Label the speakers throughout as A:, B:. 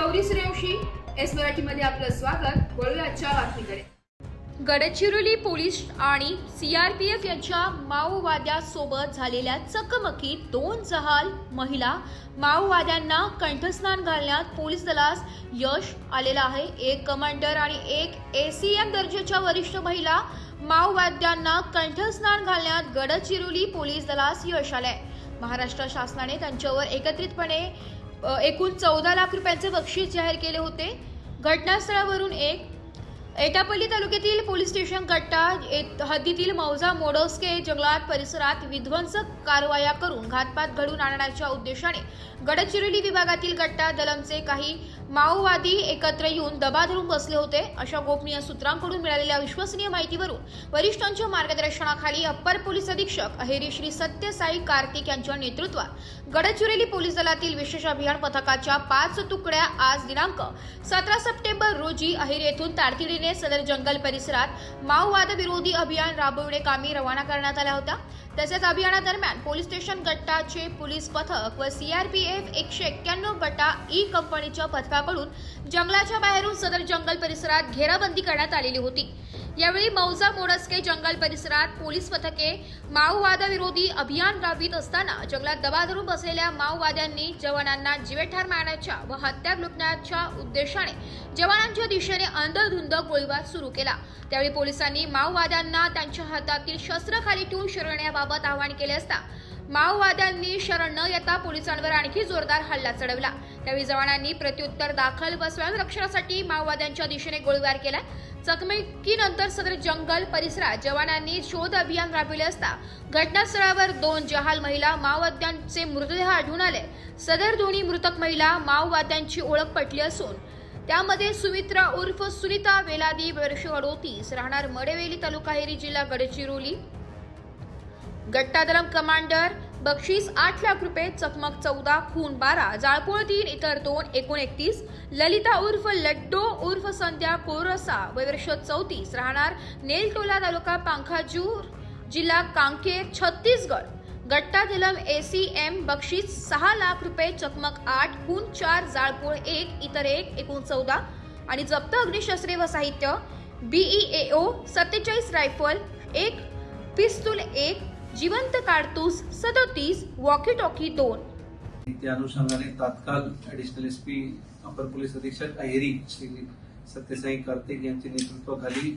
A: Gauri Suryavanshi, S मराठीमध्ये आपलं स्वागत। वळूया आजच्या बातमीकडे।
B: गडचिरोली पोलीस आणि सीआरपीएफ यांच्या माओवाद्यांसोबत झालेल्या चकमकीत 2 जहाल महिला माओवाद्यांना कंठस्नान घालण्यात पोलीस दलास यश आलेलं आहे। एक कमांडर आणि एक एसीएम दर्जाच्या वरिष्ठ महिला माओवाद्यांना कंठस्नान घालण्यात गडचिरोली पोलीस दलास यश आले। महाराष्ट्र शासनाने त्यांच्यावर एकत्रितपणे एकूण 14 लाख रुपयांचे बक्षीस जाहीर केले होते। घटनास्थळावरून एटापल्ली तालुक्यातील पोलीस स्टेशन गट्टा हद्दीतील मौजा मोडस्के जंगलात परिसरात विध्वंसक कारवाया करून घातपात घडवून आणण्याच्या उद्देशाने गडचिरोली विभागातील गट्टा दलमचे काही माओवादी एकत्र येऊन दबा धरून बसले होते। अशा गोपनीय सूत्रांकडून मिळालेल्या विश्वसनीय माहितीवरून वरिष्ठांच्या मार्गदर्शनाखाली अप्पर पोलीस अधीक्षक अहेरी श्री सत्यसाई कार्तिक यांच्या नेतृत्वात गडचिरोली पोलीस दलातील विशेष अभियान पथकाच्या 5 तुकड्या आज दिनांक 17 सप्टेंबर रोजी अहेरी येथून तातडीने सदर जंगल परिसरात माओवाद विरोधी अभियान राबविण्याकामी रवाना करण्यात आल्या होत्या। तसेच अभियानादरम्यान पोलीस स्टेशन गट्टाचे पोलीस पथक व सीआरपीएफ 191 गटा ई कंपनीच्या पथकाकडून जंगलाच्या बाहेरून सदर जंगल परिसरात घेराबंदी करण्यात आलेली होती। यावेळी मौजा मोडस्के जंगल परिसरात पोलीस पथके माओवाद विरोधी अभियान राबवित असताना जंगलात दबा धरून बसलेल्या माओवाद्यांनी जवानांना जीवेठार मारण्याच्या व हत्या लुटण्याच्या उद्देशाने जवानांच्या दिशेने अंधाधुंद गोळीबार सुरू केला। त्यावेळी पोलिसांनी माओवाद्यांना त्यांच्या हातातील शस्त्र खाली ठेवून शरण येण्याबाबत आवाहन केले असता माओवाद्यांनी शरण न येता पोलिसांवर आणखी जोरदार हल्ला चढवला। त्यावेळी जवानांनी प्रत्युत्तर दाखल व स्वयंरक्षणासाठी माओवाद्यांच्या दिशेने गोळीबार केला। चकमकीनंतर सदर जंगल परिसरात जवानांनी शोध अभियान राबविले असता घटनास्थळावर 2 जहाल महिला माओवाद्यांचे मृतदेह आढळून आले। सदर दोन्ही मृतक महिला माओवाद्यांची ओळख पटली असून त्यामध्ये सुमित्रा उर्फ सुनीता वेलादी वर्ष 38 राहणार मडेवेली तालुका अहेरी जिल्हा गडचिरोली, गट्टा दलम कमांडर बक्षीस 8 लाख रुपये, चकमक 14, खून 12, जाळपोळ 3, इतर 2 एकूण 31, ललिता उर्फ लड्डो उर्फ संध्या कोरसा वर्ष 34 राहणार नेलटोला तालुका पांखाजूर जिल्हा कांकेर छत्तीसगड, गट्टा दलम एसीएम बक्षीस 6 लाख रुपये, चकमक 8, खून 4, जाळपोळ 1, इतर 1 एकूण 14 आणि जप्त अग्निशस्त्रे व साहित्य BEAO 47 रायफल 1, पिस्तूल 1, जिवंत कारतूस 37, वॉकी टॉकी 2।
C: त्या अनुषंगाने तात्काळ ऍडिशनल एसपी अपर पोलीस अधीक्षक अहेरी श्री सत्यसाई कार्तिक यांच्या नेतृत्वाखाली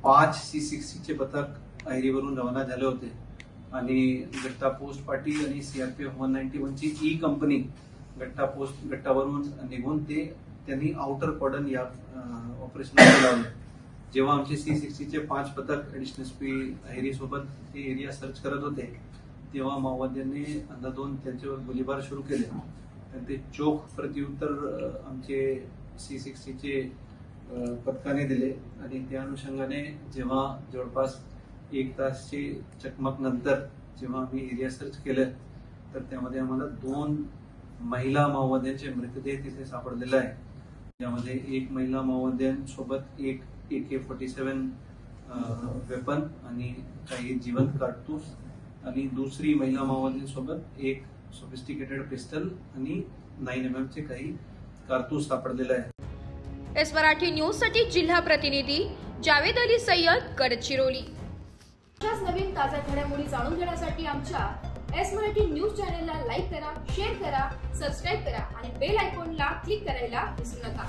C: 5 C60 चे पथक अहेरीवरून रवाना झाले होते आणि गट्टा पोस्ट पार्टी आणि सीआरपीएफ 191 ची ई कंपनी गट्टावरून निघून त्यांनी आउटर कॉर्डन या ऑपरेशन लावले। जेव्हा आमचे C60 चे 5 पथक ऍडिशनल एसपी अहेरी सोबत हे एरिया सर्च करत होते तेव्हा माओवाद्यांनी अंधाधुंद त्यांच्यावर गोळीबार सुरू केले। ते चोख प्रत्युत्तर आमचे C60 चे पथकाने दिले आणि त्या अनुषंगाने जेव्हा जवळपास 1 तासची चकमक नंतर जेव्हा आम्ही एरिया सर्च केलं तर त्यामध्ये आम्हाला 2 महिला माओवाद्यांचे मृतदेह तिथे सापडलेला आहे। त्यामध्ये एक महिला माओवाद्यांसोबत एक AK-47 वेपन आणि काही जिवंत कारतूस आणि दुसरी महिला माओवाद्यांसोबत एक सोफिस्टिकेटेड पिस्टल आणि 9mm चे काही कारतूस सापडलेले आहे।
B: एस मराठी न्यूज साठी जिल्हा प्रतिनिधी जावेद अली सय्यद, गडचिरोली।
A: अशाच नवीन ताज्या घडामोडी जाणून घेण्यासाठी आमच्या एस मराठी न्यूज चॅनलला लाईक करा, शेअर करा, सबस्क्राइब करा आणि बेल आयकॉनला क्लिक करायला विसरू नका।